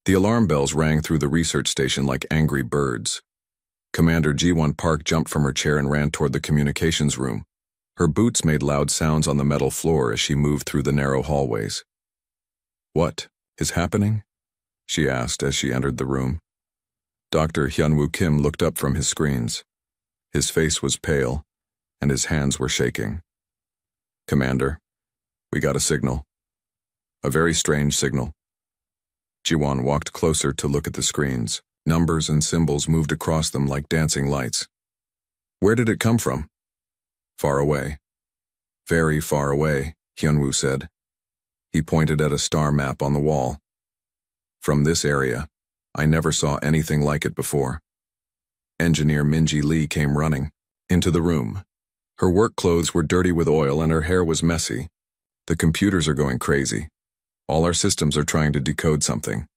The alarm bells rang through the research station like angry birds. Commander Ji-won Park jumped from her chair and ran toward the communications room. Her boots made loud sounds on the metal floor as she moved through the narrow hallways. "What is happening?" she asked as she entered the room. Dr. Hyunwoo Kim looked up from his screens. His face was pale, and his hands were shaking. "Commander, we got a signal. A very strange signal." Ji-won walked closer to look at the screens. Numbers and symbols moved across them like dancing lights. "Where did it come from?" "Far away." "Very far away," Hyunwoo said. He pointed at a star map on the wall. "From this area, I never saw anything like it before." Engineer Minji Lee came running into the room. Her work clothes were dirty with oil and her hair was messy. "The computers are going crazy. All our systems are trying to decode something."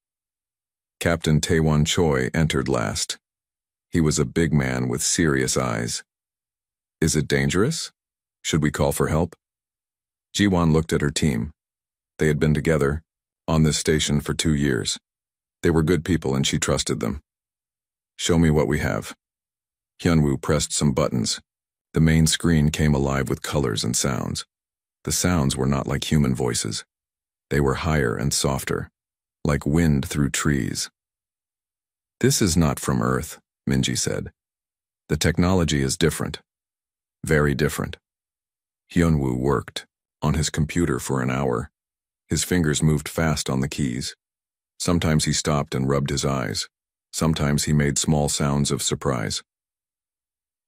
Captain Taewon Choi entered last. He was a big man with serious eyes. "Is it dangerous? Should we call for help?" Ji-won looked at her team. They had been together, on this station for 2 years. They were good people and she trusted them. "Show me what we have." Hyunwoo pressed some buttons. The main screen came alive with colors and sounds. The sounds were not like human voices. They were higher and softer, like wind through trees. "This is not from Earth," Minji said. "The technology is different. Very different." Hyunwoo worked on his computer for an hour. His fingers moved fast on the keys. Sometimes he stopped and rubbed his eyes. Sometimes he made small sounds of surprise.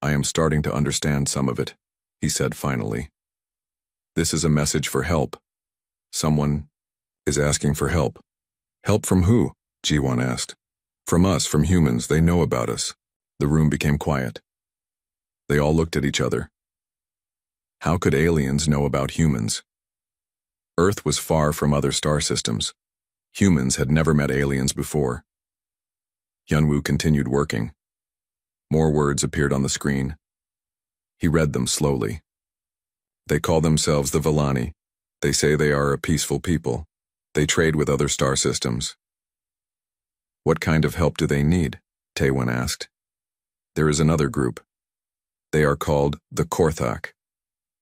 "I am starting to understand some of it," he said finally. "This is a message for help. Someone is asking for help." "Help from who?" Ji-won asked. "From us, from humans. They know about us." The room became quiet. They all looked at each other. How could aliens know about humans? Earth was far from other star systems. Humans had never met aliens before. Hyunwoo continued working. More words appeared on the screen. He read them slowly. "They call themselves the Villani. They say they are a peaceful people. They trade with other star systems." "What kind of help do they need?" Taewon asked. "There is another group. They are called the Korthak.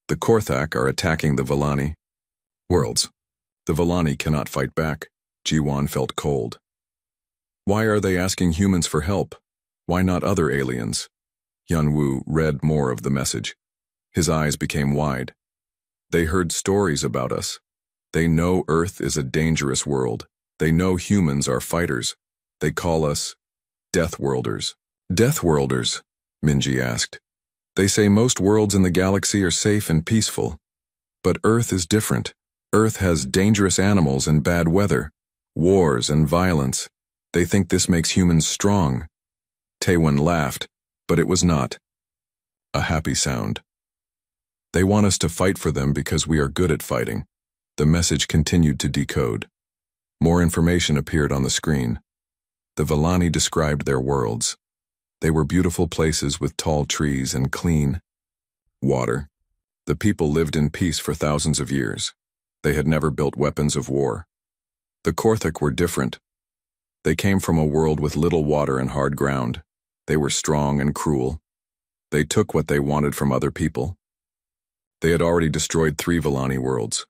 The Korthak are attacking the Villani worlds. The Villani cannot fight back." Ji-won felt cold. "Why are they asking humans for help? Why not other aliens?" Hyunwoo read more of the message. His eyes became wide. "They heard stories about us. They know Earth is a dangerous world. They know humans are fighters. They call us Deathworlders." "Deathworlders?" Minji asked. "They say most worlds in the galaxy are safe and peaceful. But Earth is different. Earth has dangerous animals and bad weather, wars and violence. They think this makes humans strong." Taewon laughed, but it was not a happy sound. "They want us to fight for them because we are good at fighting." The message continued to decode. More information appeared on the screen. The Villani described their worlds. They were beautiful places with tall trees and clean water. The people lived in peace for thousands of years. They had never built weapons of war. The Korthak were different. They came from a world with little water and hard ground. They were strong and cruel. They took what they wanted from other people. They had already destroyed 3 Villani worlds.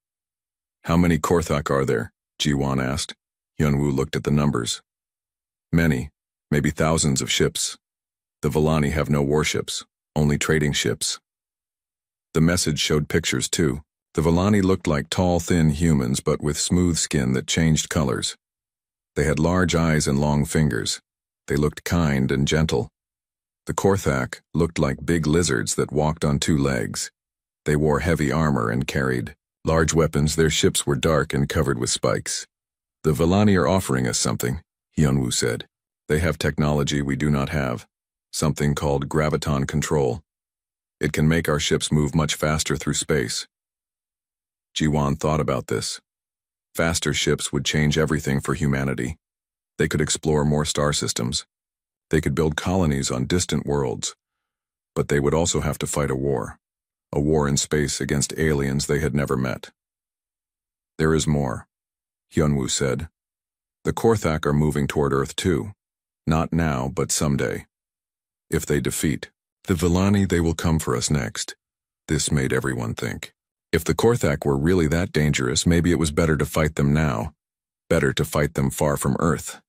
"How many Korthak are there?" Ji-won asked. Hyunwoo looked at the numbers. "Many, maybe thousands of ships. The Villani have no warships, only trading ships." The message showed pictures too. The Villani looked like tall, thin humans, but with smooth skin that changed colors. They had large eyes and long fingers. They looked kind and gentle. The Korthak looked like big lizards that walked on 2 legs. They wore heavy armor and carried large weapons. Their ships were dark and covered with spikes. "The Villani are offering us something," Hyunwoo said. "They have technology we do not have, something called graviton control. It can make our ships move much faster through space." Ji-won thought about this. Faster ships would change everything for humanity. They could explore more star systems. They could build colonies on distant worlds. But they would also have to fight a war in space against aliens they had never met. "There is more," Hyunwoo said. The Korthak are moving toward Earth too. Not now, but someday. If they defeat the Villani, they will come for us next. This made everyone think. If the Korthak were really that dangerous, maybe it was better to fight them now. Better to fight them far from Earth.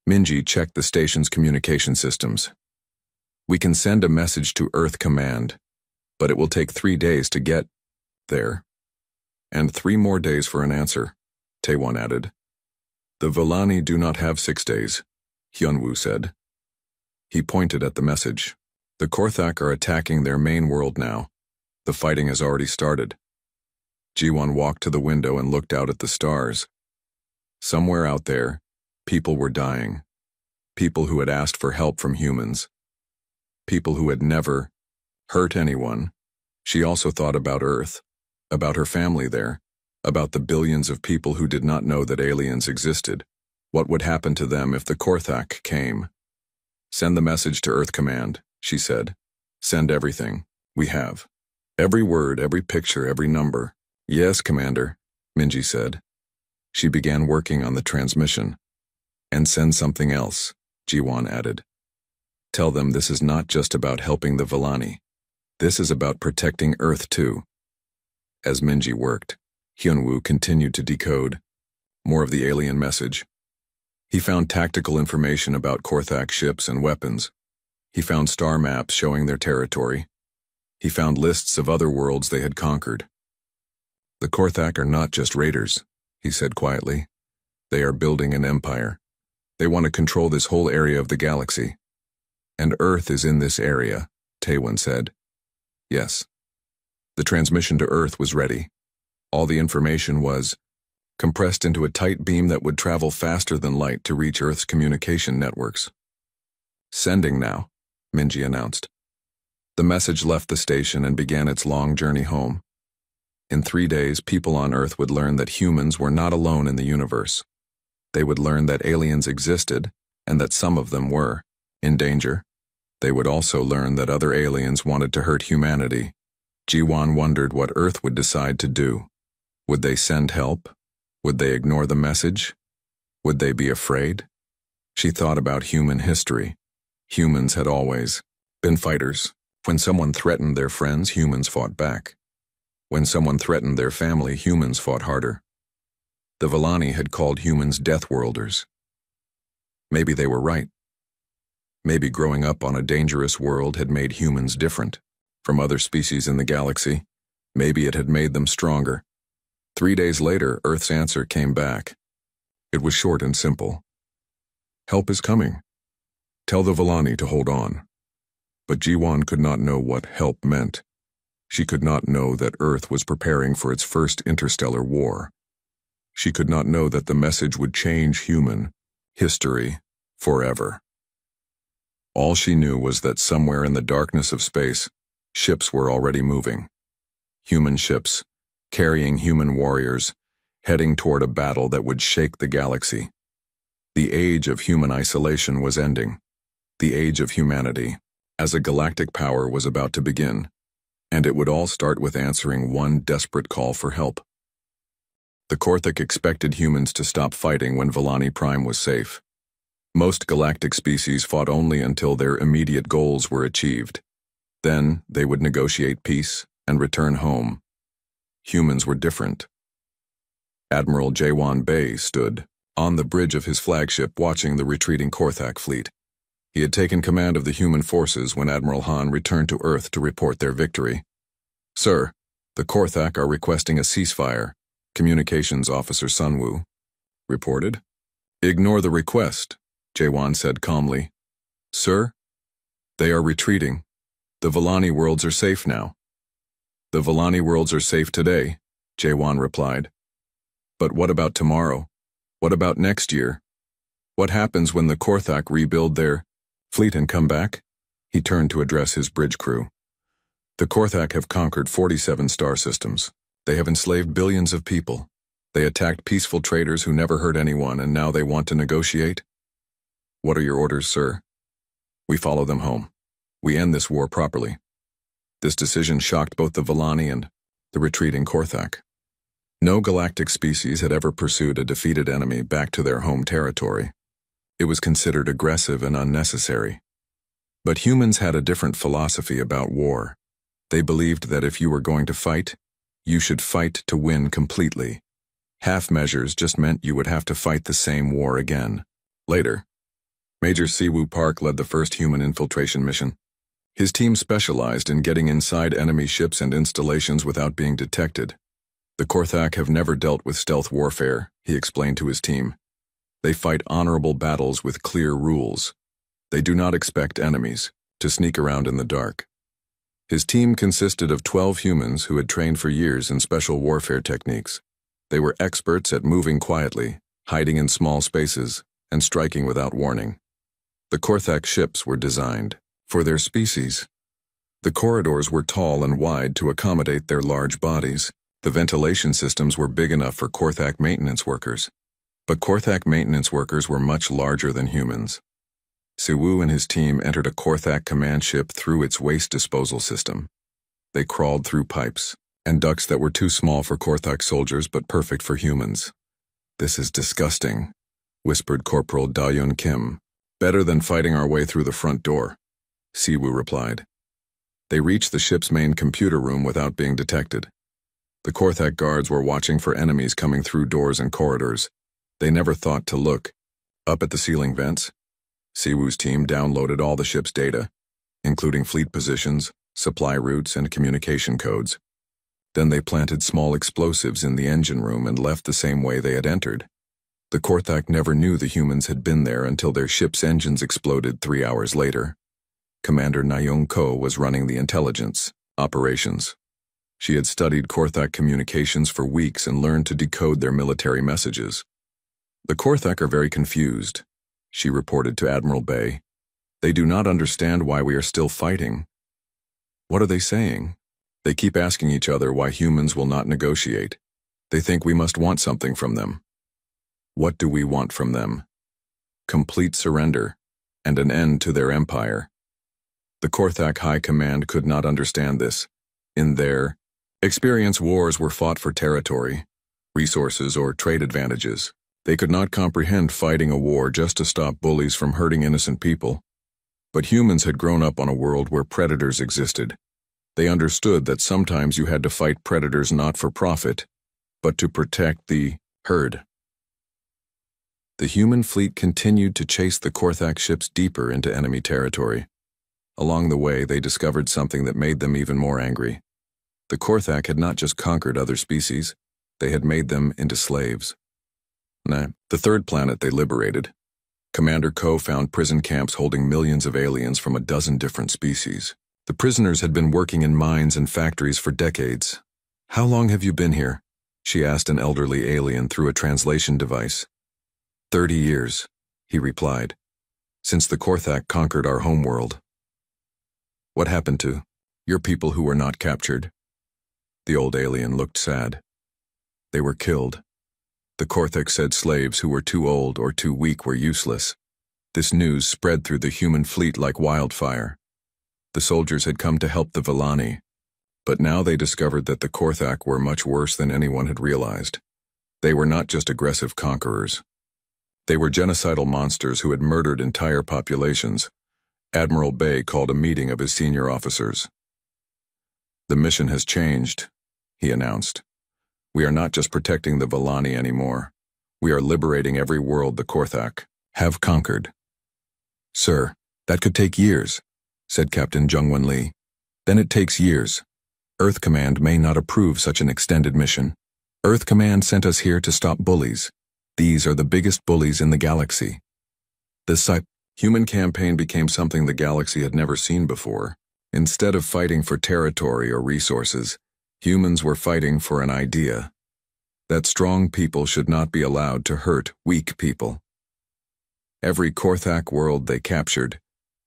Minji checked the station's communication systems. We can send a message to Earth Command, but it will take 3 days to get there. And 3 more days for an answer, Taewon added. The Villani do not have 6 days, Hyunwoo said. He pointed at the message. The Korthak are attacking their main world now. The fighting has already started. Jiwon walked to the window and looked out at the stars. Somewhere out there, people were dying. People who had asked for help from humans. People who had never hurt anyone. She also thought about Earth, about her family there, about the billions of people who did not know that aliens existed. What would happen to them if the Korthak came? Send the message to Earth Command, she said. Send everything. We have. Every word, every picture, every number. Yes, Commander, Minji said. She began working on the transmission. And send something else, Jiwon added. Tell them this is not just about helping the Villani. This is about protecting Earth too. As Minji worked, Hyunwoo continued to decode more of the alien message. He found tactical information about Korthak ships and weapons. He found star maps showing their territory. He found lists of other worlds they had conquered. The Korthak are not just raiders, he said quietly. They are building an empire. They want to control this whole area of the galaxy. And Earth is in this area, Taewon said. Yes. The transmission to Earth was ready. All the information was compressed into a tight beam that would travel faster than light to reach Earth's communication networks. Sending now, Minji announced. The message left the station and began its long journey home. In 3 days, people on Earth would learn that humans were not alone in the universe. They would learn that aliens existed and that some of them were in danger. They would also learn that other aliens wanted to hurt humanity. Jiwon wondered what Earth would decide to do. Would they send help? Would they ignore the message? Would they be afraid? She thought about human history. Humans had always been fighters. When someone threatened their friends, humans fought back. When someone threatened their family, humans fought harder. The Villani had called humans Deathworlders. Maybe they were right. Maybe growing up on a dangerous world had made humans different from other species in the galaxy. Maybe it had made them stronger. 3 days later, Earth's answer came back. It was short and simple. Help is coming. Tell the Villani to hold on. But Jiwon could not know what help meant. She could not know that Earth was preparing for its first interstellar war. She could not know that the message would change human history forever. All she knew was that somewhere in the darkness of space, ships were already moving. Human ships, carrying human warriors, heading toward a battle that would shake the galaxy. The age of human isolation was ending. The age of humanity, as a galactic power, was about to begin. And it would all start with answering one desperate call for help. The Korthak expected humans to stop fighting when Villani Prime was safe. Most galactic species fought only until their immediate goals were achieved. Then they would negotiate peace and return home. Humans were different. Admiral Jaewon Bae stood on the bridge of his flagship watching the retreating Korthak fleet. He had taken command of the human forces when Admiral Han returned to Earth to report their victory. Sir, the Korthak are requesting a ceasefire, Communications Officer Sunwoo reported. Ignore the request, Jaewon said calmly. Sir? They are retreating. The Villani worlds are safe now. The Villani worlds are safe today, Jaewon replied. But what about tomorrow? What about next year? What happens when the Korthak rebuild their fleet and come back? He turned to address his bridge crew. The Korthak have conquered 47 star systems. They have enslaved billions of people. They attacked peaceful traders who never hurt anyone, and now they want to negotiate? What are your orders, sir? We follow them home. We end this war properly. This decision shocked both the Villani and the retreating Korthak. No galactic species had ever pursued a defeated enemy back to their home territory. It was considered aggressive and unnecessary. But humans had a different philosophy about war. They believed that if you were going to fight, you should fight to win completely. Half measures just meant you would have to fight the same war again. Later, Major Siwoo Park led the first human infiltration mission. His team specialized in getting inside enemy ships and installations without being detected. The Korthak have never dealt with stealth warfare, he explained to his team. They fight honorable battles with clear rules. They do not expect enemies to sneak around in the dark. His team consisted of 12 humans who had trained for years in special warfare techniques. They were experts at moving quietly, hiding in small spaces, and striking without warning. The Korthak ships were designed for their species. The corridors were tall and wide to accommodate their large bodies. The ventilation systems were big enough for Korthak maintenance workers. But Korthak maintenance workers were much larger than humans. Siwoo and his team entered a Korthak command ship through its waste disposal system. They crawled through pipes and ducts that were too small for Korthak soldiers but perfect for humans. "This is disgusting," whispered Corporal Da-Yun Kim. "Better than fighting our way through the front door," Siwoo replied. They reached the ship's main computer room without being detected. The Korthak guards were watching for enemies coming through doors and corridors. They never thought to look. Up at the ceiling vents, Siwoo's team downloaded all the ship's data, including fleet positions, supply routes, and communication codes. Then they planted small explosives in the engine room and left the same way they had entered. The Korthak never knew the humans had been there until their ship's engines exploded 3 hours later. Commander Na-Young Ko was running the intelligence operations. She had studied Korthak communications for weeks and learned to decode their military messages. "The Korthak are very confused," she reported to Admiral Bay. "They do not understand why we are still fighting." "What are they saying?" "They keep asking each other why humans will not negotiate. They think we must want something from them." "What do we want from them?" "Complete surrender and an end to their empire." The Korthak High Command could not understand this. In their experience, wars were fought for territory, resources, or trade advantages. They could not comprehend fighting a war just to stop bullies from hurting innocent people. But humans had grown up on a world where predators existed. They understood that sometimes you had to fight predators not for profit, but to protect the herd. The human fleet continued to chase the Korthak ships deeper into enemy territory. Along the way, they discovered something that made them even more angry. The Korthak had not just conquered other species, they had made them into slaves. The third planet they liberated, Commander Ko found prison camps holding millions of aliens from a dozen different species. The prisoners had been working in mines and factories for decades. "How long have you been here?" she asked an elderly alien through a translation device. 30 years, he replied, "since the Korthak conquered our homeworld." "What happened to your people who were not captured?" The old alien looked sad. "They were killed. The Korthak said slaves who were too old or too weak were useless." This news spread through the human fleet like wildfire. The soldiers had come to help the Villani, but now they discovered that the Korthak were much worse than anyone had realized. They were not just aggressive conquerors. They were genocidal monsters who had murdered entire populations. Admiral Bay called a meeting of his senior officers. "The mission has changed," he announced. "We are not just protecting the Villani anymore. We are liberating every world the Korthak have conquered." "Sir, that could take years," said Captain Jungwon Lee. "Then it takes years. Earth Command may not approve such an extended mission. Earth Command sent us here to stop bullies. These are the biggest bullies in the galaxy." The human campaign became something the galaxy had never seen before. Instead of fighting for territory or resources, humans were fighting for an idea: that strong people should not be allowed to hurt weak people. Every Korthak world they captured,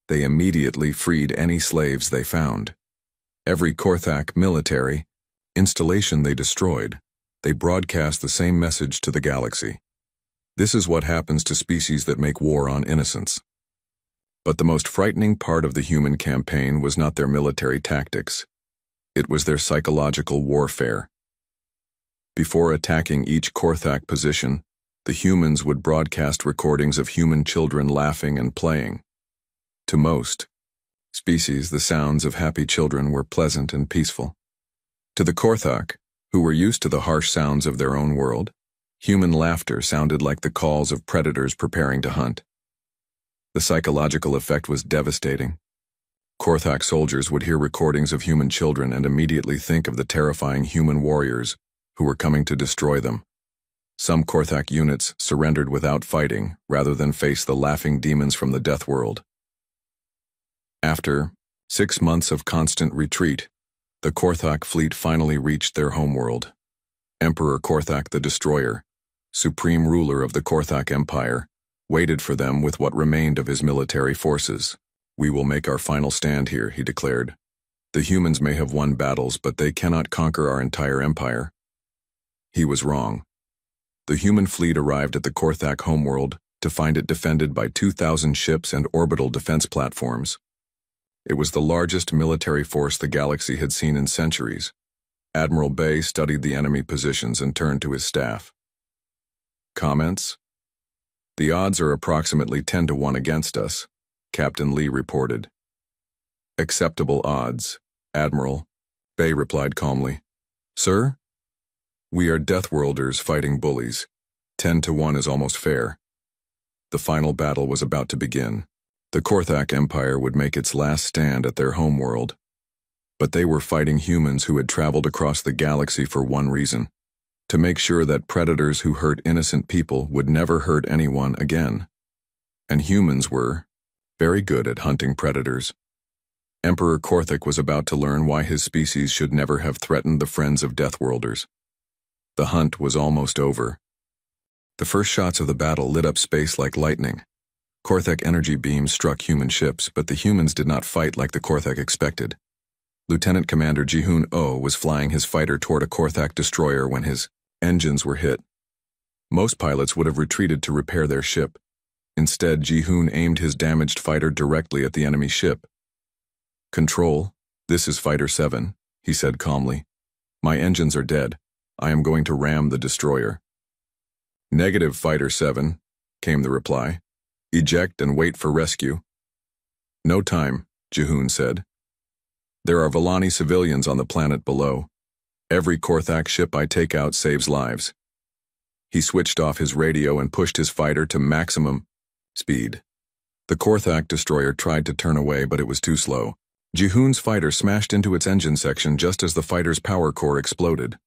they immediately freed any slaves they found. Every Korthak military installation they destroyed, they broadcast the same message to the galaxy. This is what happens to species that make war on innocence. But the most frightening part of the human campaign was not their military tactics. It was their psychological warfare. Before attacking each Korthak position, the humans would broadcast recordings of human children laughing and playing. To most species, the sounds of happy children were pleasant and peaceful. To the Korthak, who were used to the harsh sounds of their own world, human laughter sounded like the calls of predators preparing to hunt. The psychological effect was devastating. Korthak soldiers would hear recordings of human children and immediately think of the terrifying human warriors who were coming to destroy them. Some Korthak units surrendered without fighting rather than face the laughing demons from the death world. After 6 months of constant retreat, the Korthak fleet finally reached their homeworld. Emperor Korthak the Destroyer, supreme ruler of the Korthak Empire, waited for them with what remained of his military forces. "We will make our final stand here," he declared. "The humans may have won battles, but they cannot conquer our entire empire." He was wrong. The human fleet arrived at the Korthak homeworld to find it defended by 2,000 ships and orbital defense platforms. It was the largest military force the galaxy had seen in centuries. Admiral Bay studied the enemy positions and turned to his staff. Comments? "The odds are approximately 10 to 1 against us," Captain Lee reported. "Acceptable odds, Admiral," Bay replied calmly. "Sir? We are Deathworlders fighting bullies. 10 to 1 is almost fair." The final battle was about to begin. The Korthak Empire would make its last stand at their homeworld. But they were fighting humans who had traveled across the galaxy for one reason: to make sure that predators who hurt innocent people would never hurt anyone again. And humans were very good at hunting predators. Emperor Korthak was about to learn why his species should never have threatened the friends of Deathworlders. The hunt was almost over. The first shots of the battle lit up space like lightning. Korthak energy beams struck human ships, but the humans did not fight like the Korthak expected. Lieutenant Commander Ji-hoon Oh was flying his fighter toward a Korthak destroyer when his engines were hit. Most pilots would have retreated to repair their ship. Instead, Ji-hoon aimed his damaged fighter directly at the enemy ship. "Control, this is Fighter 7, he said calmly. "My engines are dead. I am going to ram the destroyer." "Negative, Fighter 7, came the reply. "Eject and wait for rescue." "No time," Ji-hoon said. "There are Volani civilians on the planet below. Every Korthak ship I take out saves lives." He switched off his radio and pushed his fighter to maximum speed. The Korthak destroyer tried to turn away, but it was too slow. Ji-hoon's fighter smashed into its engine section just as the fighter's power core exploded.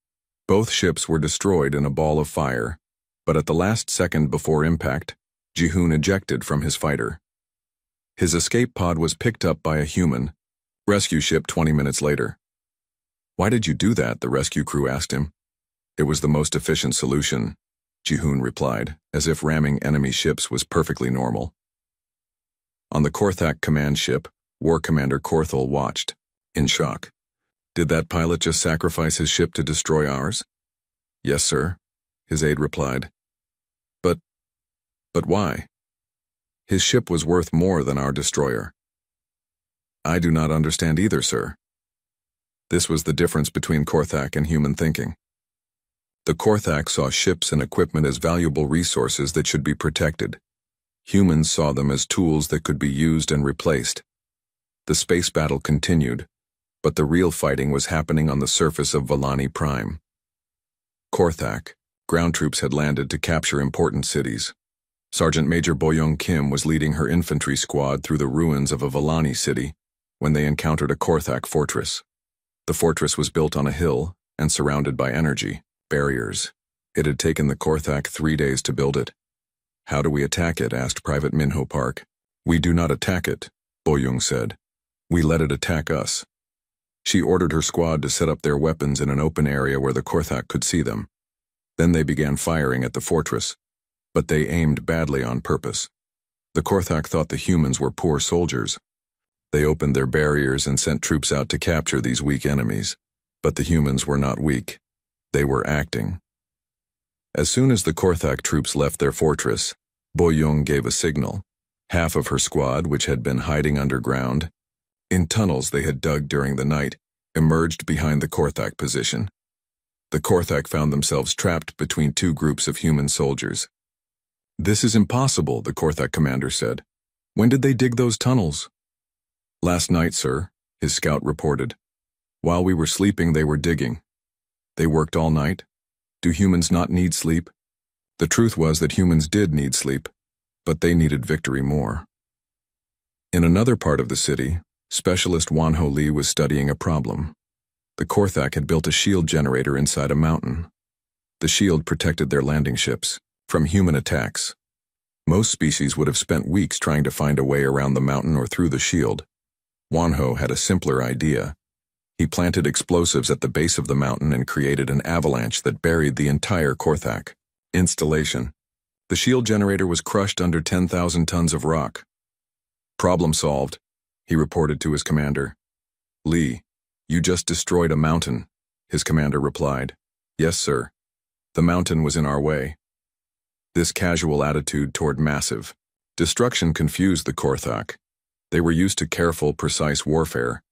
Both ships were destroyed in a ball of fire, but at the last second before impact, Ji-hoon ejected from his fighter. His escape pod was picked up by a human rescue ship 20 minutes later. "Why did you do that?" the rescue crew asked him. "It was the most efficient solution," Ji-hoon replied, as if ramming enemy ships was perfectly normal. On the Korthak command ship, War Commander Korthal watched, in shock. "Did that pilot just sacrifice his ship to destroy ours?" "Yes, sir," his aide replied. But why? His ship was worth more than our destroyer." "I do not understand either, sir." This was the difference between Korthak and human thinking. The Korthak saw ships and equipment as valuable resources that should be protected. Humans saw them as tools that could be used and replaced. The space battle continued, but the real fighting was happening on the surface of Volani Prime. Korthak, ground troops had landed to capture important cities. Sergeant Major Boyoung Kim was leading her infantry squad through the ruins of a Volani city when they encountered a Korthak fortress. The fortress was built on a hill and surrounded by energy barriers. It had taken the Korthak 3 days to build it. "How do we attack it?" asked Private Minho Park. "We do not attack it," Boyoung said. "We let it attack us." She ordered her squad to set up their weapons in an open area where the Korthak could see them. Then they began firing at the fortress, but they aimed badly on purpose. The Korthak thought the humans were poor soldiers. They opened their barriers and sent troops out to capture these weak enemies. But the humans were not weak. They were acting. As soon as the Korthak troops left their fortress, Boyoung gave a signal. Half of her squad, which had been hiding underground, in tunnels they had dug during the night, emerged behind the Korthak position. The Korthak found themselves trapped between two groups of human soldiers. "This is impossible," the Korthak commander said. "When did they dig those tunnels?" "Last night, sir," his scout reported. "While we were sleeping, they were digging." "They worked all night? Do humans not need sleep?" The truth was that humans did need sleep, but they needed victory more. In another part of the city, specialist Wanho Lee was studying a problem. The Korthak had built a shield generator inside a mountain. The shield protected their landing ships from human attacks. Most species would have spent weeks trying to find a way around the mountain or through the shield. Wanho had a simpler idea. He planted explosives at the base of the mountain and created an avalanche that buried the entire Korthak installation. The shield generator was crushed under 10,000 tons of rock. "Problem solved," he reported to his commander. "Lee, you just destroyed a mountain," his commander replied. "Yes, sir. The mountain was in our way." This casual attitude toward massive destruction confused the Korthak. They were used to careful, precise warfare.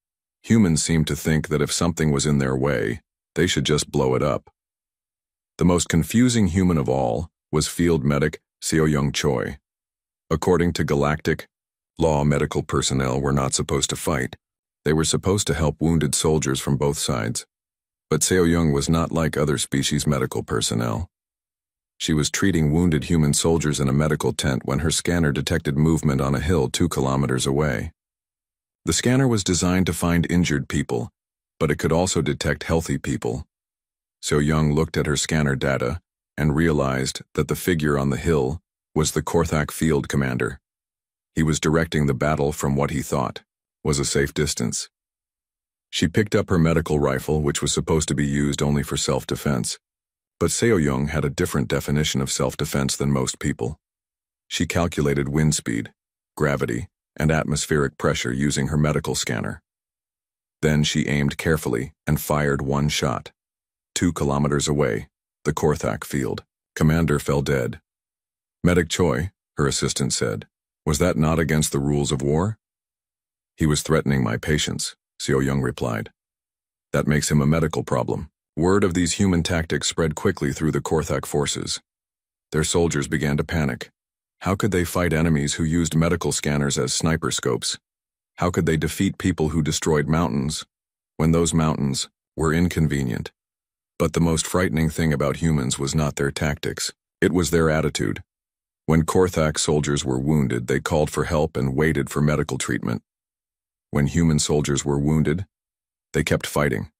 Humans seemed to think that if something was in their way, they should just blow it up. The most confusing human of all was field medic Seo-young Choi. According to galactic law, medical personnel were not supposed to fight. They were supposed to help wounded soldiers from both sides. But Seo-young was not like other species medical personnel. She was treating wounded human soldiers in a medical tent when her scanner detected movement on a hill 2 kilometers away. The scanner was designed to find injured people, but it could also detect healthy people. Seo-young looked at her scanner data and realized that the figure on the hill was the Korthak field commander. He was directing the battle from what he thought was a safe distance. She picked up her medical rifle, which was supposed to be used only for self-defense. But Seo-young had a different definition of self-defense than most people. She calculated wind speed, gravity, and atmospheric pressure using her medical scanner. Then she aimed carefully and fired one shot. 2 kilometers away, the Korthak field commander fell dead. "Medic Choi," her assistant said, "was that not against the rules of war?" "He was threatening my patients," Seo-young replied. "That makes him a medical problem." Word of these human tactics spread quickly through the Korthak forces. Their soldiers began to panic. How could they fight enemies who used medical scanners as sniper scopes? How could they defeat people who destroyed mountains, when those mountains were inconvenient? But the most frightening thing about humans was not their tactics. It was their attitude. When Korthak soldiers were wounded, they called for help and waited for medical treatment. When human soldiers were wounded, they kept fighting.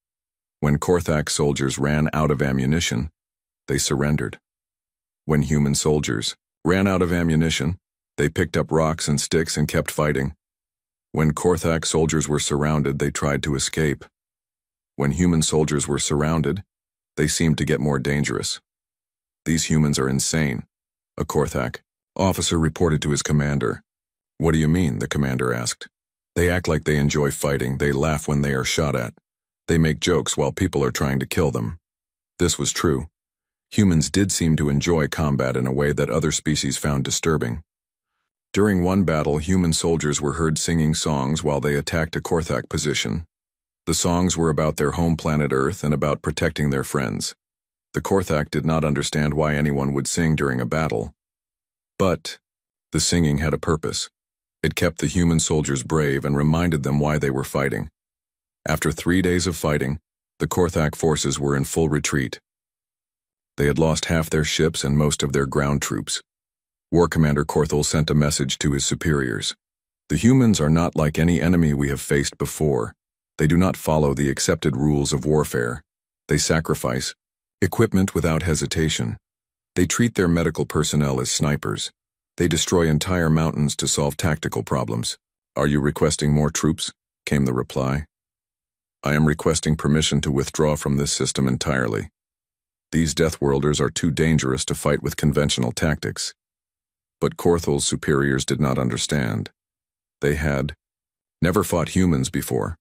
When Korthak soldiers ran out of ammunition, they surrendered. When human soldiers ran out of ammunition, they picked up rocks and sticks and kept fighting. When Korthak soldiers were surrounded, they tried to escape. When human soldiers were surrounded, they seemed to get more dangerous. "These humans are insane," a Korthak officer reported to his commander. "What do you mean?" the commander asked. "They act like they enjoy fighting. They laugh when they are shot at. They make jokes while people are trying to kill them." This was true. Humans did seem to enjoy combat in a way that other species found disturbing. During one battle, human soldiers were heard singing songs while they attacked a Korthak position. The songs were about their home planet Earth and about protecting their friends. The Korthak did not understand why anyone would sing during a battle. But the singing had a purpose. It kept the human soldiers brave and reminded them why they were fighting. After 3 days of fighting, the Korthak forces were in full retreat. They had lost half their ships and most of their ground troops. War Commander Korthal sent a message to his superiors. "The humans are not like any enemy we have faced before. They do not follow the accepted rules of warfare. They sacrifice equipment without hesitation. They treat their medical personnel as snipers. They destroy entire mountains to solve tactical problems." "Are you requesting more troops?" came the reply. "I am requesting permission to withdraw from this system entirely. These Deathworlders are too dangerous to fight with conventional tactics." But Korthal's superiors did not understand. They had never fought humans before.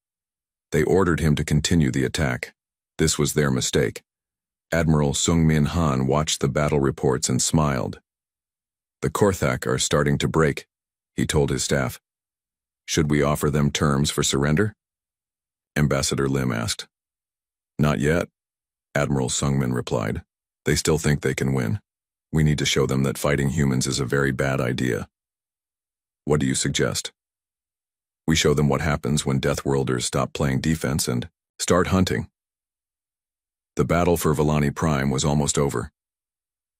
They ordered him to continue the attack. This was their mistake. Admiral Sung-min Han watched the battle reports and smiled. "The Korthak are starting to break," he told his staff. "Should we offer them terms for surrender?" Ambassador Lim asked. "Not yet. Admiral Sungmin replied. They still think they can win. We need to show them that fighting humans is a very bad idea. What do you suggest? We show them what happens when Deathworlders stop playing defense and start hunting. The battle for Vellani Prime was almost over.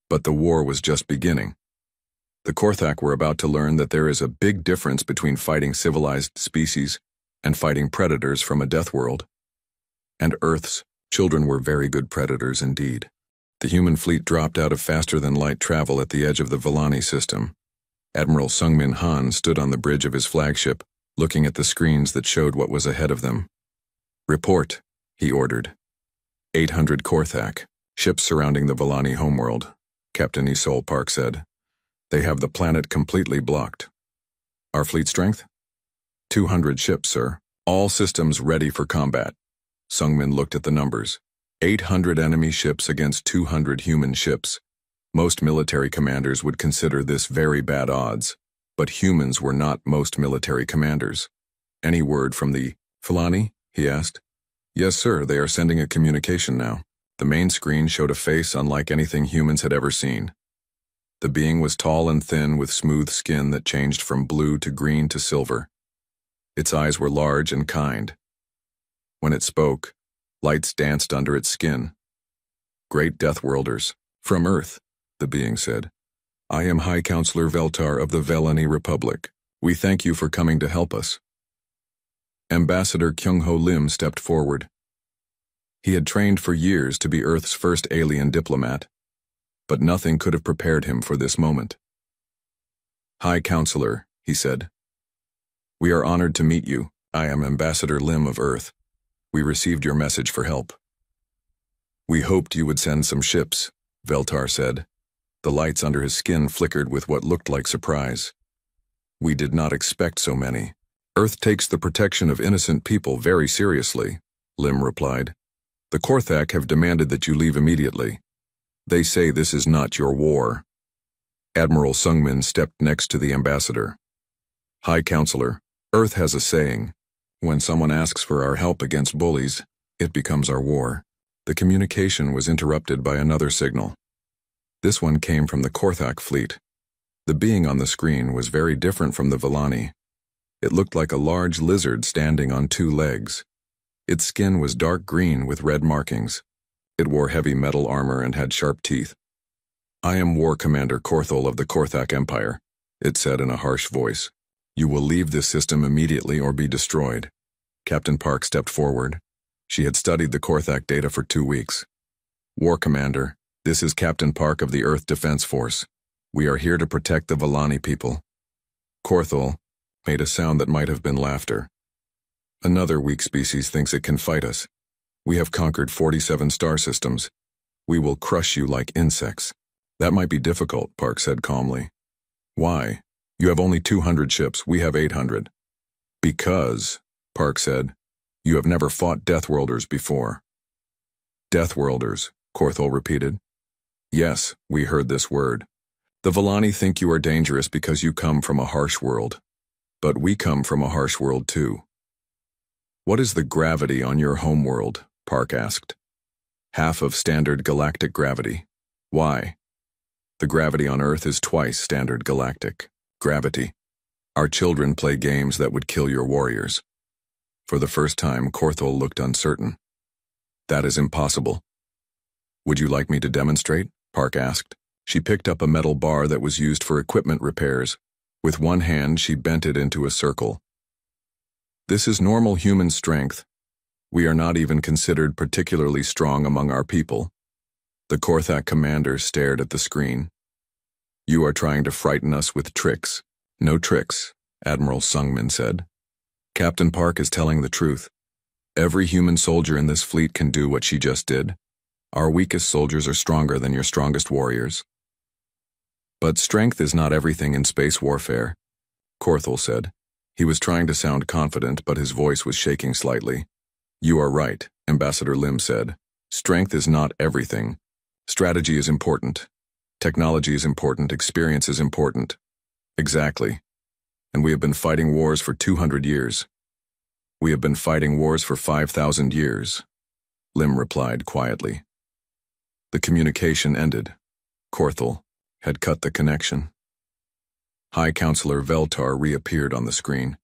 But the war was just beginning. The Korthak were about to learn that there is a big difference between fighting civilized species and fighting predators from a death world. And Earth's children were very good predators indeed. The human fleet dropped out of faster-than-light travel at the edge of the Vellani system. Admiral Sungmin Han stood on the bridge of his flagship, looking at the screens that showed what was ahead of them. Report, he ordered. 800 Korthak, ships surrounding the Vellani homeworld, Captain Isol Park said. They have the planet completely blocked. Our fleet strength? 200 ships, sir. All systems ready for combat. Sungmin looked at the numbers. 800 enemy ships against 200 human ships. Most military commanders would consider this very bad odds, but humans were not most military commanders. Any word from the Vellani? He asked. Yes, sir, they are sending a communication now. The main screen showed a face unlike anything humans had ever seen. The being was tall and thin with smooth skin that changed from blue to green to silver. Its eyes were large and kind. When it spoke, lights danced under its skin. Great Deathworlders, from Earth, the being said. I am High Counselor Veltar of the Vellani Republic. We thank you for coming to help us. Ambassador Kyung-ho Lim stepped forward. He had trained for years to be Earth's first alien diplomat, but nothing could have prepared him for this moment. High Counselor, he said. We are honored to meet you. I am Ambassador Lim of Earth. We received your message for help. We hoped you would send some ships, Veltar said. The lights under his skin flickered with what looked like surprise. We did not expect so many. Earth takes the protection of innocent people very seriously, Lim replied. The Korthak have demanded that you leave immediately. They say this is not your war. Admiral Sungmin stepped next to the ambassador. High Counselor, Earth has a saying. When someone asks for our help against bullies, it becomes our war. The communication was interrupted by another signal. This one came from the Korthak fleet. The being on the screen was very different from the Vellani. It looked like a large lizard standing on two legs. Its skin was dark green with red markings. It wore heavy metal armor and had sharp teeth. I am War Commander Korthol of the Korthak Empire, it said in a harsh voice. You will leave this system immediately or be destroyed. Captain Park stepped forward. She had studied the Korthak data for 2 weeks. War Commander, this is Captain Park of the Earth Defense Force. We are here to protect the Vellani people. Korthol made a sound that might have been laughter. Another weak species thinks it can fight us. We have conquered 47 star systems. We will crush you like insects. That might be difficult, Park said calmly. Why? You have only 200 ships, we have 800. Because, Park said, you have never fought Deathworlders before. Deathworlders, Korthol repeated. Yes, we heard this word. The Vellani think you are dangerous because you come from a harsh world. But we come from a harsh world too. What is the gravity on your homeworld? Park asked. Half of standard galactic gravity. Why? The gravity on Earth is twice standard galactic gravity. Our children play games that would kill your warriors. For the first time, Korthol looked uncertain. That is impossible. Would you like me to demonstrate? Park asked. She picked up a metal bar that was used for equipment repairs. With one hand, she bent it into a circle. This is normal human strength. We are not even considered particularly strong among our people. The Korthak commander stared at the screen. You are trying to frighten us with tricks. No tricks, Admiral Sungmin said. Captain Park is telling the truth. Every human soldier in this fleet can do what she just did. Our weakest soldiers are stronger than your strongest warriors. But strength is not everything in space warfare, Korthol said. He was trying to sound confident, but his voice was shaking slightly. You are right, Ambassador Lim said. Strength is not everything. Strategy is important. Technology is important. Experience is important. Exactly. And we have been fighting wars for 200 years. We have been fighting wars for 5,000 years, Lim replied quietly. The communication ended. Korthel had cut the connection. High Counselor Veltar reappeared on the screen.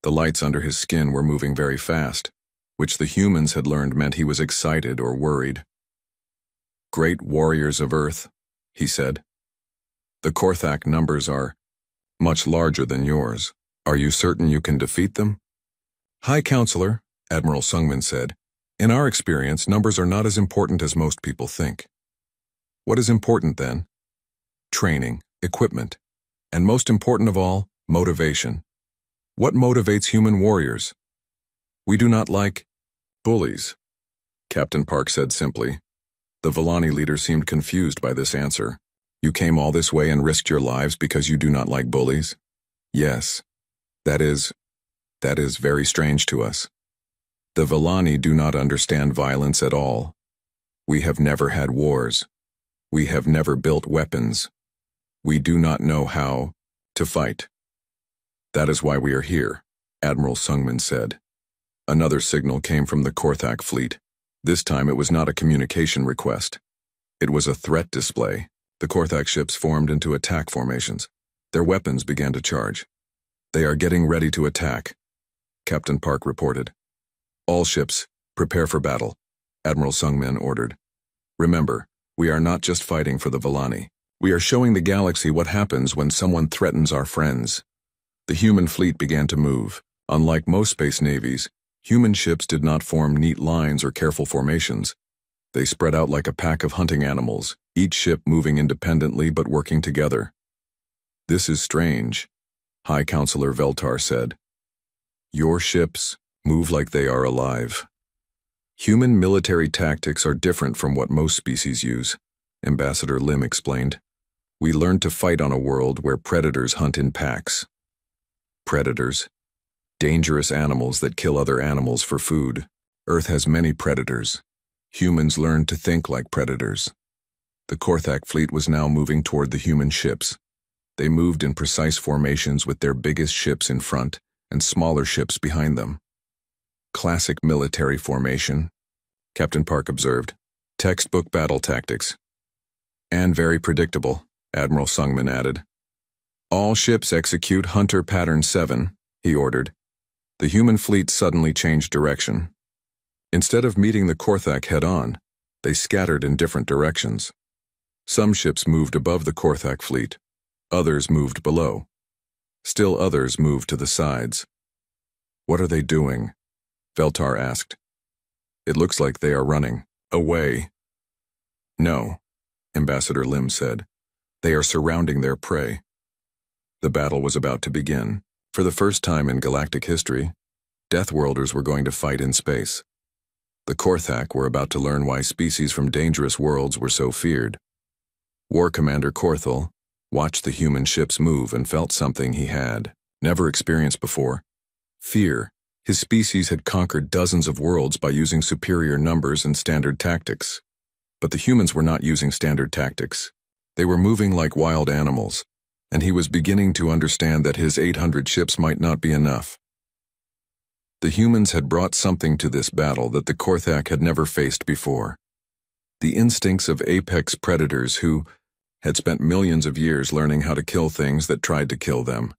The lights under his skin were moving very fast, which the humans had learned meant he was excited or worried. "Great warriors of Earth," he said. "The Korthak numbers are much larger than yours. Are you certain you can defeat them?" "High Counselor," Admiral Sungmin said, "in our experience, numbers are not as important as most people think." "What is important then?" "Training, equipment, and most important of all, motivation. What motivates human warriors?" "We do not like bullies," Captain Park said simply. The Villani leader seemed confused by this answer. "You came all this way and risked your lives because you do not like bullies?" "Yes. That is very strange to us. The Villani do not understand violence at all. We have never had wars. We have never built weapons. We do not know how to fight. That is why we are here," Admiral Sungmin said. Another signal came from the Korthak fleet. This time it was not a communication request. It was a threat display. The Korthak ships formed into attack formations. Their weapons began to charge. "They are getting ready to attack," Captain Park reported. "All ships, prepare for battle," Admiral Sungmin ordered. "Remember, we are not just fighting for the Villani. We are showing the galaxy what happens when someone threatens our friends." The human fleet began to move. Unlike most space navies, human ships did not form neat lines or careful formations. They spread out like a pack of hunting animals, each ship moving independently but working together. "This is strange," High Counselor Veltar said. "Your ships move like they are alive." "Human military tactics are different from what most species use," Ambassador Lim explained. "We learned to fight on a world where predators hunt in packs." Predators. Dangerous animals that kill other animals for food. Earth has many predators. Humans learned to think like predators. The Korthak fleet was now moving toward the human ships. They moved in precise formations with their biggest ships in front and smaller ships behind them. "Classic military formation," Captain Park observed. "Textbook battle tactics." "And very predictable," Admiral Sungmin added. "All ships execute Hunter Pattern 7, he ordered. The human fleet suddenly changed direction. Instead of meeting the Korthak head-on, they scattered in different directions. Some ships moved above the Korthak fleet. Others moved below. Still others moved to the sides. "What are they doing?" Veltar asked. "It looks like they are running away." "No," Ambassador Lim said. "They are surrounding their prey." The battle was about to begin. For the first time in galactic history, Deathworlders were going to fight in space. The Korthak were about to learn why species from dangerous worlds were so feared. War Commander Korthel watched the human ships move and felt something he had never experienced before. Fear. His species had conquered dozens of worlds by using superior numbers and standard tactics. But the humans were not using standard tactics. They were moving like wild animals, and he was beginning to understand that his 800 ships might not be enough. The humans had brought something to this battle that the Korthak had never faced before. The instincts of apex predators who had spent millions of years learning how to kill things that tried to kill them.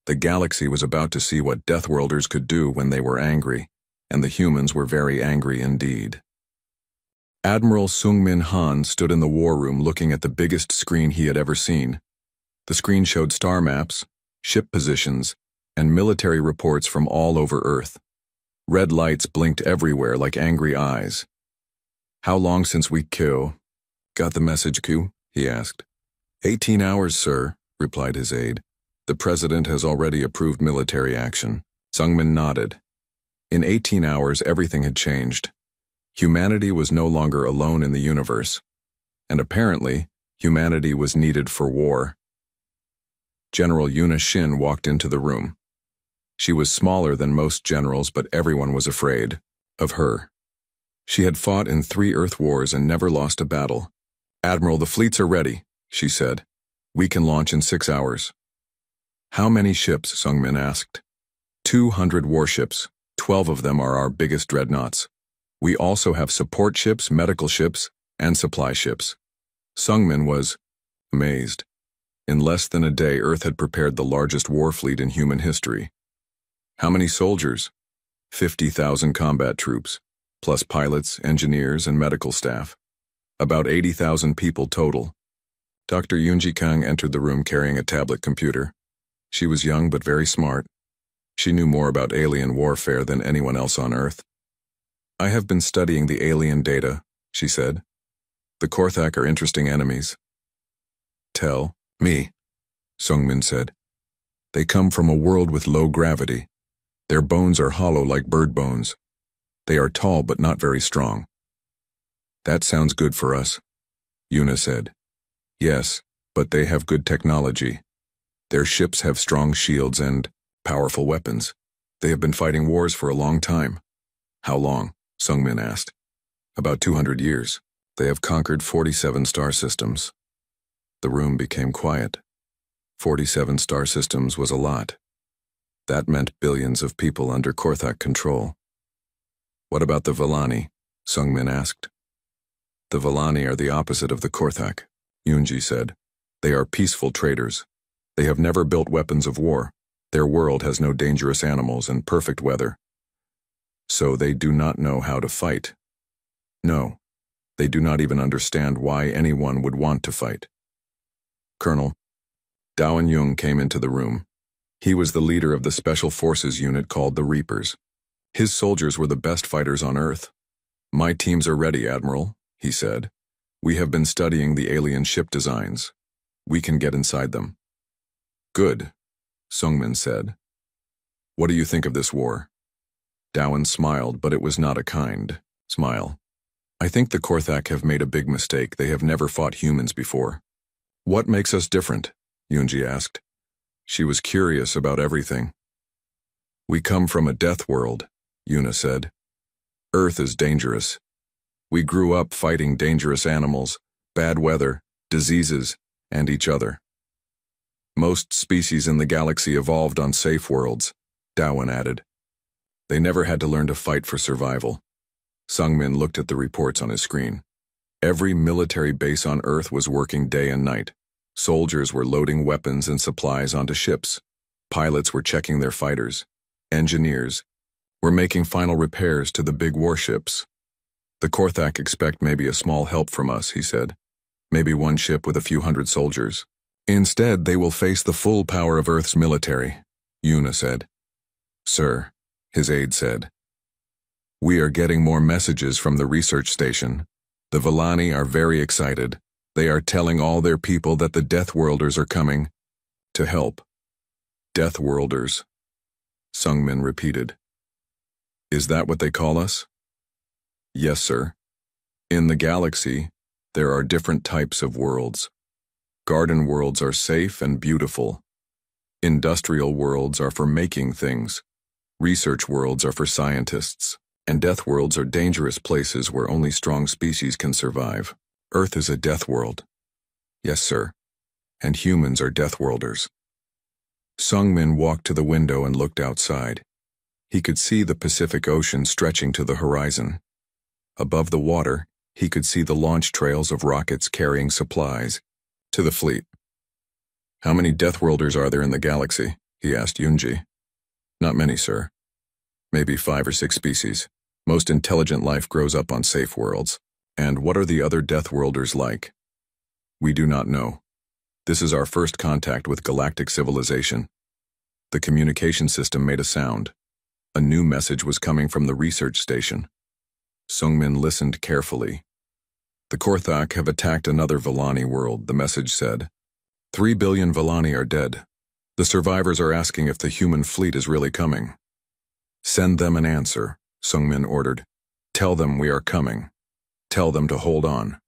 The galaxy was about to see what Deathworlders could do when they were angry, and the humans were very angry indeed. Admiral Sungmin Han stood in the war room looking at the biggest screen he had ever seen. The screen showed star maps, ship positions, and military reports from all over Earth. Red lights blinked everywhere like angry eyes. "How long since we got the message, Q?" he asked. 18 hours, sir," replied his aide. "The president has already approved military action." Sungmin nodded. In 18 hours, everything had changed. Humanity was no longer alone in the universe, and apparently, humanity was needed for war. General Yuna Shin walked into the room. She was smaller than most generals, but everyone was afraid of her. She had fought in 3 Earth wars and never lost a battle. "Admiral, the fleets are ready," she said. "We can launch in 6 hours." "How many ships?" Sungmin asked. 200 warships. 12 of them are our biggest dreadnoughts. We also have support ships, medical ships, and supply ships. Sungmin was amazed. In less than a day, Earth had prepared the largest war fleet in human history. How many soldiers? 50,000 combat troops, plus pilots, engineers, and medical staff. About 80,000 people total. Dr. Yoonji Kang entered the room carrying a tablet computer. She was young but very smart. She knew more about alien warfare than anyone else on Earth. I have been studying the alien data, she said. The Korthak are interesting enemies. Tell me, Sungmin said. They come from a world with low gravity. Their bones are hollow like bird bones. They are tall but not very strong. That sounds good for us, Yuna said. Yes, but they have good technology. Their ships have strong shields and powerful weapons. They have been fighting wars for a long time. How long? Sungmin asked. About 200 years. They have conquered 47 star systems. The room became quiet. 47 star systems was a lot. That meant billions of people under Korthak control. What about the Villani? Sungmin asked. The Villani are the opposite of the Korthak, Yoonji said. They are peaceful traders. They have never built weapons of war. Their world has no dangerous animals and perfect weather. So they do not know how to fight. No, they do not even understand why anyone would want to fight. Colonel Dao Jung came into the room. He was the leader of the Special Forces unit called the Reapers. His soldiers were the best fighters on Earth. My teams are ready, Admiral, he said. We have been studying the alien ship designs. We can get inside them. Good, Sungmin said. What do you think of this war? Dowan smiled, but it was not a kind smile. I think the Korthak have made a big mistake. They have never fought humans before. What makes us different? Yoonji asked. She was curious about everything. We come from a death world, Yuna said. Earth is dangerous. We grew up fighting dangerous animals, bad weather, diseases, and each other. Most species in the galaxy evolved on safe worlds, Dowan added. They never had to learn to fight for survival. Sungmin looked at the reports on his screen. Every military base on Earth was working day and night. Soldiers were loading weapons and supplies onto ships. Pilots were checking their fighters. Engineers were making final repairs to the big warships. The Korthak expect maybe a small help from us, he said. Maybe one ship with a few hundred soldiers. Instead, they will face the full power of Earth's military, Yuna said. Sir, his aide said. We are getting more messages from the research station. The Villani are very excited. They are telling all their people that the Deathworlders are coming to help. Deathworlders, Sungmin repeated. Is that what they call us? Yes, sir. In the galaxy, there are different types of worlds. Garden worlds are safe and beautiful. Industrial worlds are for making things. Research worlds are for scientists. And death worlds are dangerous places where only strong species can survive. Earth is a death world. Yes, sir. And humans are Deathworlders. Sungmin walked to the window and looked outside. He could see the Pacific Ocean stretching to the horizon. Above the water, he could see the launch trails of rockets carrying supplies to the fleet. How many Deathworlders are there in the galaxy? He asked Yoonji. Not many, sir. Maybe 5 or 6 species. Most intelligent life grows up on safe worlds. And what are the other Deathworlders like? We do not know. This is our first contact with galactic civilization. The communication system made a sound. A new message was coming from the research station. Sungmin listened carefully. The Korthak have attacked another Villani world, the message said. 3 billion Villani are dead. The survivors are asking if the human fleet is really coming. Send them an answer, Sungmin ordered. Tell them we are coming. Tell them to hold on.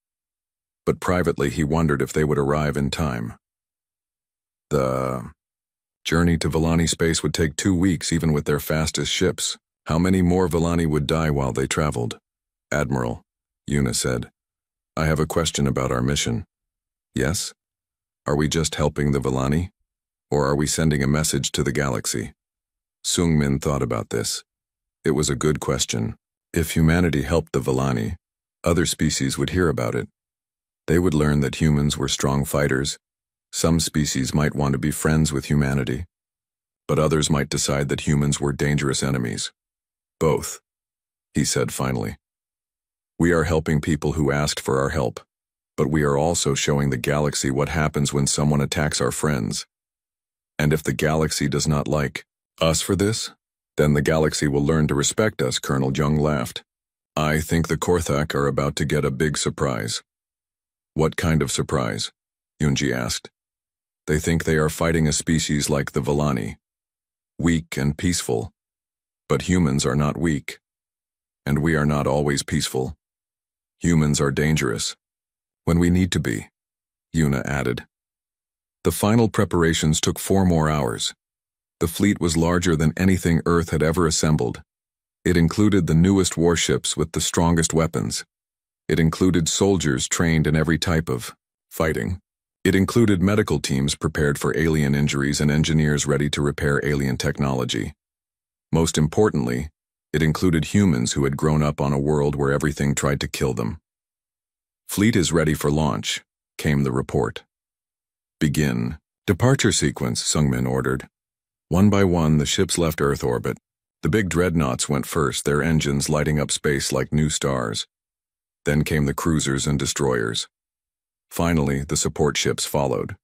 But privately he wondered if they would arrive in time. The journey to Villani space would take 2 weeks even with their fastest ships. How many more Villani would die while they traveled? Admiral, Yuna said. I have a question about our mission. Yes? Are we just helping the Villani? Or are we sending a message to the galaxy? Sungmin thought about this. It was a good question. If humanity helped the Villani, Other species would hear about it. They would learn that humans were strong fighters. Some species might want to be friends with humanity, but others might decide that humans were dangerous enemies. Both, he said finally. We are helping people who asked for our help, but we are also showing the galaxy what happens when someone attacks our friends. And if the galaxy does not like us for this, then the galaxy will learn to respect us, Colonel Jung laughed. I think the Korthak are about to get a big surprise. What kind of surprise? Yunji asked. They think they are fighting a species like the Vellani, weak and peaceful. But humans are not weak, and we are not always peaceful. Humans are dangerous, when we need to be, Yuna added. The final preparations took 4 more hours. The fleet was larger than anything Earth had ever assembled. It included the newest warships with the strongest weapons. It included soldiers trained in every type of fighting. It included medical teams prepared for alien injuries and engineers ready to repair alien technology. Most importantly, it included humans who had grown up on a world where everything tried to kill them. Fleet is ready for launch, came the report. Begin. Departure sequence, Sungmin ordered. One by one, the ships left Earth orbit. The big dreadnoughts went first, their engines lighting up space like new stars. Then came the cruisers and destroyers. Finally, the support ships followed.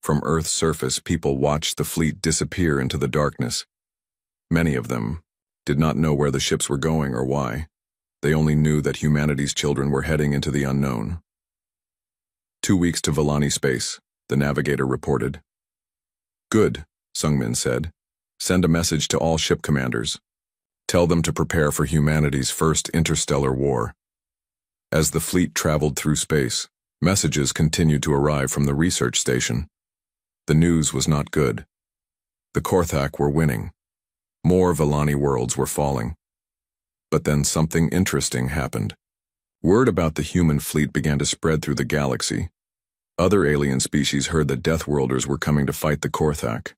From Earth's surface, people watched the fleet disappear into the darkness. Many of them did not know where the ships were going or why. They only knew that humanity's children were heading into the unknown. 2 weeks to Vellani space, the navigator reported. Good, Sungmin said. Send a message to all ship commanders. Tell them to prepare for humanity's first interstellar war. As the fleet traveled through space, messages continued to arrive from the research station. The news was not good. The Korthak were winning. More Vellani worlds were falling. But then something interesting happened. Word about the human fleet began to spread through the galaxy. Other alien species heard that Deathworlders were coming to fight the Korthak.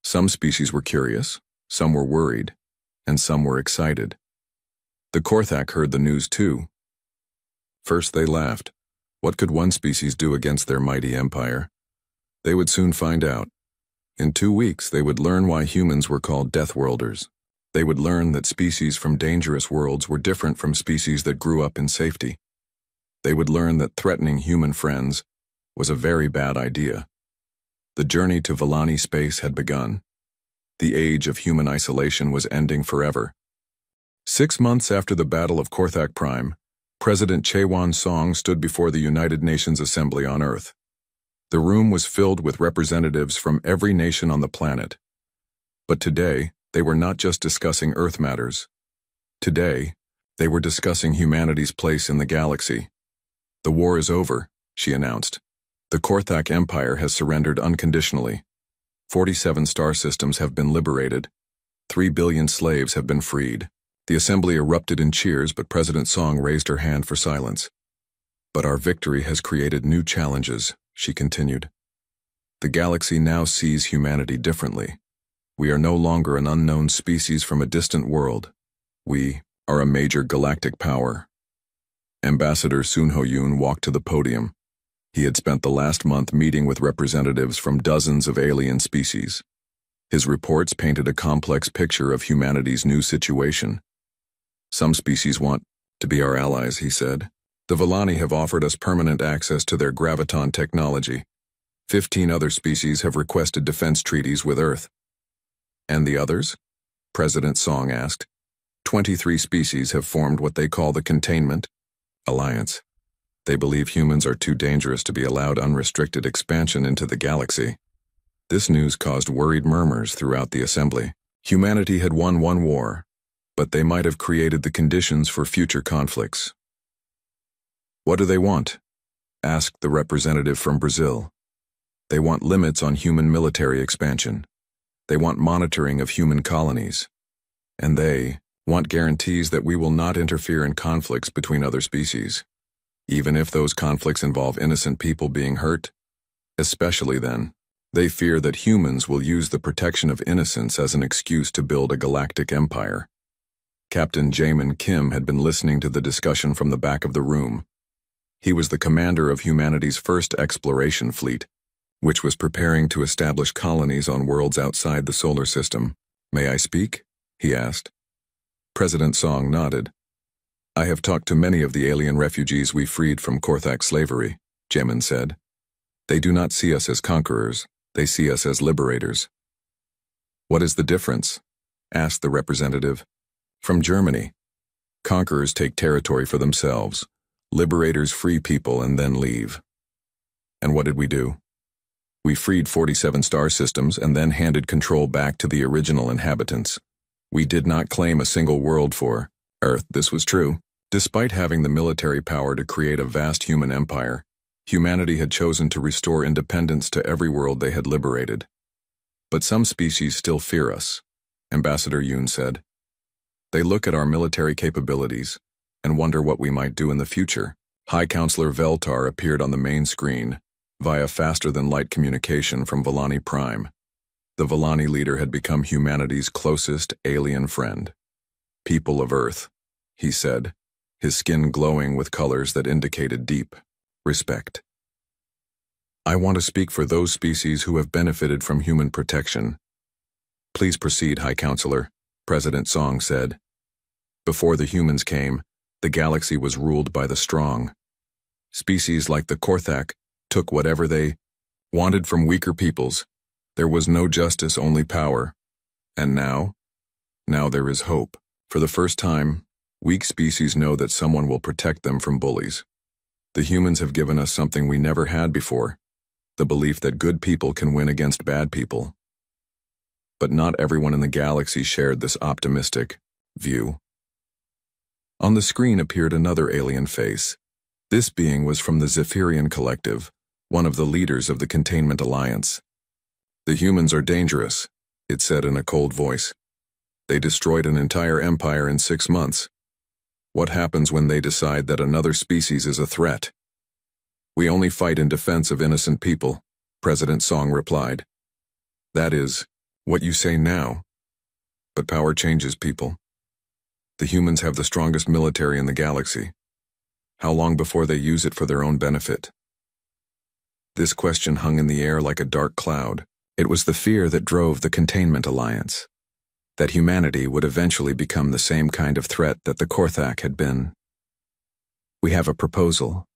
Some species were curious, some were worried, and some were excited. The Korthak heard the news too. First they laughed. What could one species do against their mighty empire? They would soon find out. In 2 weeks, they would learn why humans were called Deathworlders. They would learn that species from dangerous worlds were different from species that grew up in safety. They would learn that threatening human friends was a very bad idea. The journey to Vellani space had begun. The age of human isolation was ending forever. 6 months after the Battle of Korthak Prime, President Chaewon Song stood before the United Nations Assembly on Earth. The room was filled with representatives from every nation on the planet. But today, they were not just discussing Earth matters. Today, they were discussing humanity's place in the galaxy. The war is over, she announced. The Korthak Empire has surrendered unconditionally. 47 star systems have been liberated. 3 billion slaves have been freed. The assembly erupted in cheers, but President Song raised her hand for silence. But our victory has created new challenges, she continued. The galaxy now sees humanity differently. We are no longer an unknown species from a distant world. We are a major galactic power. Ambassador Sun Ho-yoon walked to the podium. He had spent the last month meeting with representatives from dozens of alien species. His reports painted a complex picture of humanity's new situation. Some species want to be our allies, he said. The Vellani have offered us permanent access to their graviton technology. 15 other species have requested defense treaties with Earth. And the others? President Song asked. 23 species have formed what they call the Containment Alliance. They believe humans are too dangerous to be allowed unrestricted expansion into the galaxy. This news caused worried murmurs throughout the assembly. Humanity had won one war, but they might have created the conditions for future conflicts. What do they want? Asked the representative from Brazil. They want limits on human military expansion. They want monitoring of human colonies. And they want guarantees that we will not interfere in conflicts between other species. Even if those conflicts involve innocent people being hurt, especially then, they fear that humans will use the protection of innocence as an excuse to build a galactic empire. Captain Jamin Kim had been listening to the discussion from the back of the room. He was the commander of humanity's first exploration fleet, which was preparing to establish colonies on worlds outside the solar system. "May I speak?" he asked. President Song nodded. "I have talked to many of the alien refugees we freed from Korthak slavery," Jamin said. "They do not see us as conquerors, they see us as liberators." "What is the difference?" asked the representative. "From Germany. Conquerors take territory for themselves. Liberators free people and then leave." "And what did we do?" "We freed 47 star systems and then handed control back to the original inhabitants. We did not claim a single world for Earth." This was true. Despite having the military power to create a vast human empire, humanity had chosen to restore independence to every world they had liberated. "But some species still fear us," Ambassador Yoon said. "They look at our military capabilities and wonder what we might do in the future." High Counselor Veltar appeared on the main screen via faster-than-light communication from Volani Prime. The Volani leader had become humanity's closest alien friend. "People of Earth," he said, his skin glowing with colors that indicated deep respect. "I want to speak for those species who have benefited from human protection." "Please proceed, High Counselor," President Song said. "Before the humans came, the galaxy was ruled by the strong. Species like the Korthak took whatever they wanted from weaker peoples. There was no justice, only power. And now there is hope. For the first time, weak species know that someone will protect them from bullies. The humans have given us something we never had before, the belief that good people can win against bad people." But not everyone in the galaxy shared this optimistic view. On the screen appeared another alien face. This being was from the Zephyrian Collective, one of the leaders of the Containment Alliance. "The humans are dangerous," it said in a cold voice. "They destroyed an entire empire in 6 months. What happens when they decide that another species is a threat?" "We only fight in defense of innocent people," President Song replied. "That is what you say now. But power changes people. The humans have the strongest military in the galaxy. How long before they use it for their own benefit?" This question hung in the air like a dark cloud. It was the fear that drove the Containment Alliance, that humanity would eventually become the same kind of threat that the Korthak had been. "We have a proposal,"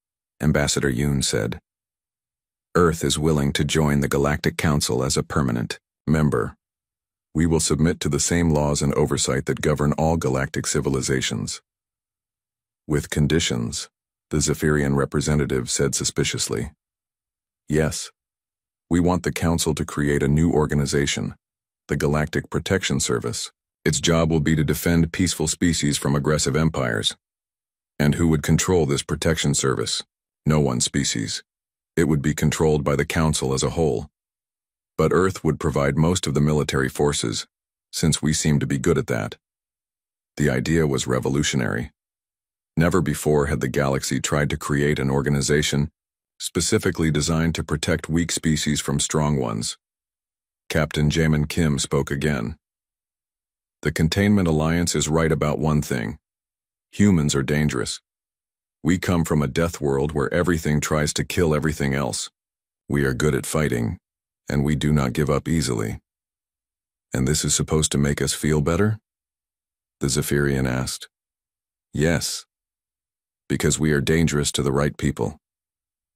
Ambassador Yoon said. "Earth is willing to join the Galactic Council as a permanent member. We will submit to the same laws and oversight that govern all galactic civilizations." "With conditions," the Zephyrian representative said suspiciously. "Yes. We want the Council to create a new organization, the Galactic Protection Service. Its job will be to defend peaceful species from aggressive empires." "And who would control this protection service?" "No one species. It would be controlled by the Council as a whole. But Earth would provide most of the military forces, since we seem to be good at that." The idea was revolutionary. Never before had the galaxy tried to create an organization specifically designed to protect weak species from strong ones. Captain Jamin Kim spoke again. "The Containment Alliance is right about one thing. Humans are dangerous. We come from a death world where everything tries to kill everything else. We are good at fighting, and we do not give up easily." "And this is supposed to make us feel better?" the Zephyrian asked. "Yes. Because we are dangerous to the right people.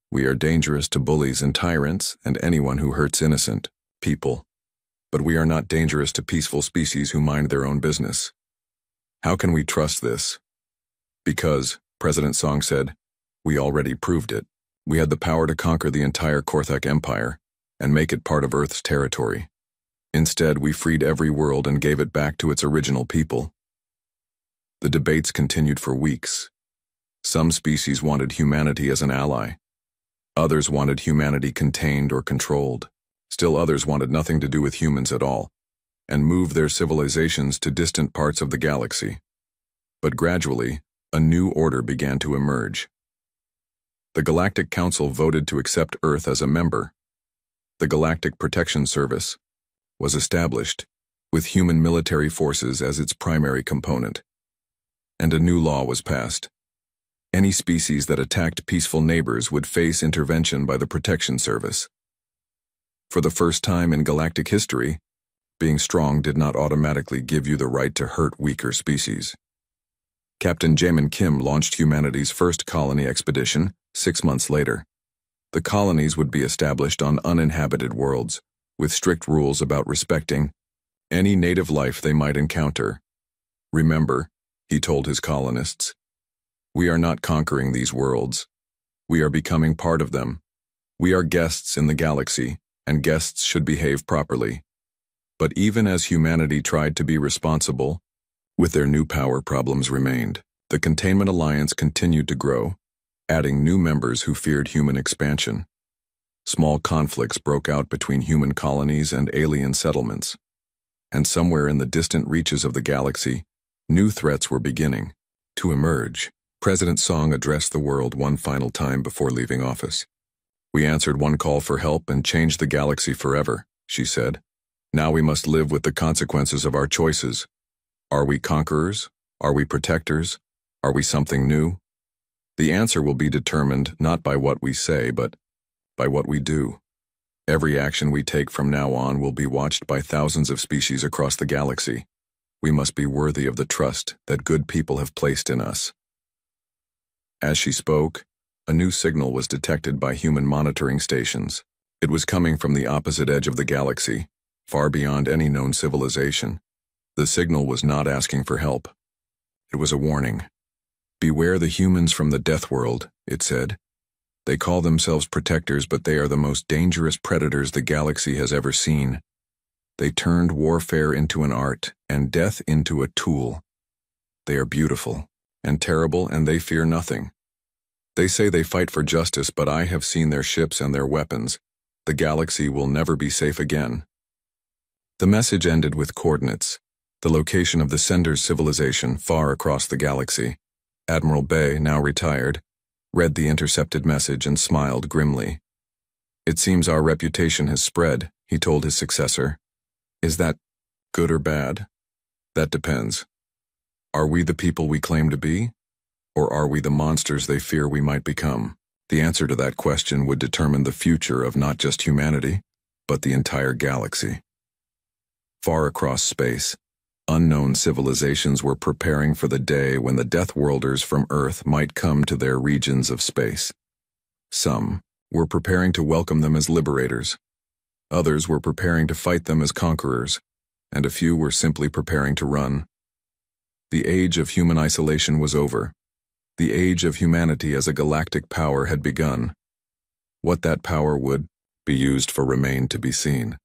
We are dangerous to bullies and tyrants and anyone who hurts innocent people. But we are not dangerous to peaceful species who mind their own business. How can we trust this?" "Because," President Song said, "we already proved it. We had the power to conquer the entire Korthak Empire and make it part of Earth's territory. Instead, we freed every world and gave it back to its original people." The debates continued for weeks. Some species wanted humanity as an ally. Others wanted humanity contained or controlled. Still others wanted nothing to do with humans at all, and moved their civilizations to distant parts of the galaxy. But gradually, a new order began to emerge. The Galactic Council voted to accept Earth as a member. The Galactic Protection Service was established, with human military forces as its primary component. and a new law was passed. Any species that attacked peaceful neighbors would face intervention by the Protection Service. For the first time in galactic history, being strong did not automatically give you the right to hurt weaker species. Captain Jamin Kim launched humanity's first colony expedition 6 months later. The colonies would be established on uninhabited worlds, with strict rules about respecting any native life they might encounter. Remember, he told his colonists, we are not conquering these worlds. We are becoming part of them. We are guests in the galaxy, and guests should behave properly. But even as humanity tried to be responsible, with their new power problems remained. The Containment Alliance continued to grow, adding new members who feared human expansion. Small conflicts broke out between human colonies and alien settlements. And somewhere in the distant reaches of the galaxy, new threats were beginning to emerge. President Song addressed the world one final time before leaving office. We answered one call for help and changed the galaxy forever, she said. Now we must live with the consequences of our choices. Are we conquerors? Are we protectors? Are we something new? The answer will be determined not by what we say, but by what we do. Every action we take from now on will be watched by thousands of species across the galaxy. We must be worthy of the trust that good people have placed in us. As she spoke, a new signal was detected by human monitoring stations. It was coming from the opposite edge of the galaxy, far beyond any known civilization. The signal was not asking for help. It was a warning. Beware the humans from the Deathworld, it said. They call themselves protectors, but they are the most dangerous predators the galaxy has ever seen. They turned warfare into an art and death into a tool. They are beautiful and terrible, and they fear nothing. They say they fight for justice, but I have seen their ships and their weapons. The galaxy will never be safe again. The message ended with coordinates, the location of the sender's civilization far across the galaxy. Admiral Bay, now retired, read the intercepted message and smiled grimly. It seems our reputation has spread, he told his successor. Is that good or bad? That depends. Are we the people we claim to be? Or are we the monsters they fear we might become? The answer to that question would determine the future of not just humanity, but the entire galaxy. Far across space, unknown civilizations were preparing for the day when the Deathworlders from Earth might come to their regions of space. Some were preparing to welcome them as liberators. Others were preparing to fight them as conquerors, and a few were simply preparing to run. The age of human isolation was over. The age of humanity as a galactic power had begun. What that power would be used for remained to be seen.